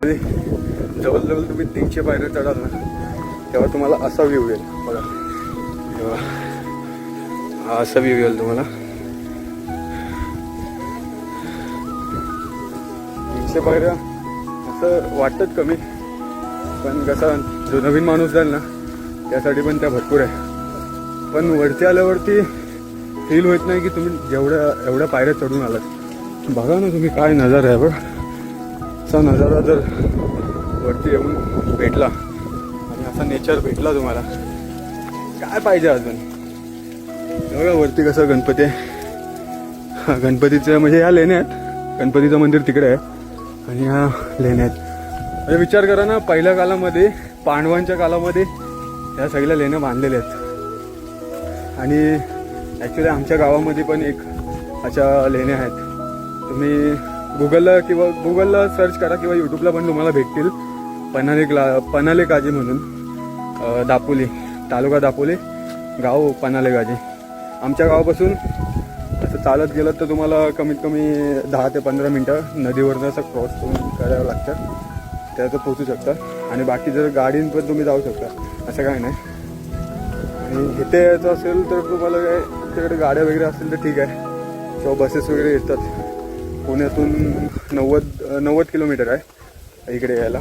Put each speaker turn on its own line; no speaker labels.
जवळजवळ तुम्ही 300 पायऱ्या चढाल ना तेव्हा तुम्हाला असा व्ह्यू येईल बघा. तेव्हा हा असा व्ह्यू येईल तुम्हाला. 300 पायऱ्या असं वाटतात कमी, पण कसं जो नवीन माणूस जाईल ना त्यासाठी पण त्या भरपूर आहे. पण वरती आल्यावरती फील होत नाही की तुम्ही एवढ्या पायऱ्या चढून आलात. बघा ना तुम्ही काय नजारा आहे बघ. असा नजारा जर वरती येऊन भेटला आणि असा नेचर भेटला तुम्हाला काय पाहिजे अजून. बघा वरती कसं गणपती आहे. गणपतीचं म्हणजे ह्या लेण्या आहेत. गणपतीचं मंदिर तिकडे आहे आणि ह्या लेण्या आहेत. म्हणजे विचार करा ना, पहिल्या कालामध्ये पांडवांच्या कालामध्ये ह्या सगळ्या लेण्या बांधलेल्या आहेत. आणि ॲक्च्युली आमच्या गावामध्ये पण एक अशा लेण्या आहेत. तुम्ही गुगलला सर्च करा किंवा यूट्यूबला पण तुम्हाला भेटतील. पनाले काजी म्हणून, दापोली तालुका दापोली, गाव पनाले काजी. आमच्या गावापासून असं चालत गेलं तर तुम्हाला कमीत कमी 10 ते 15 मिनटं नदीवरनं असं क्रॉस करावं लागतं, त्याचं पोचू शकता. आणि बाकी जर गाडीन पण तुम्ही जाऊ शकता, असं काय नाही. आणि इथे यायचं असेल तर तुम्हाला काय तुमच्याकडे गाड्या वगैरे असतील तर ठीक आहे, किंवा बसेस वगैरे येतात. पुण्यातून 90 किलोमीटर आहे इकडे यायला.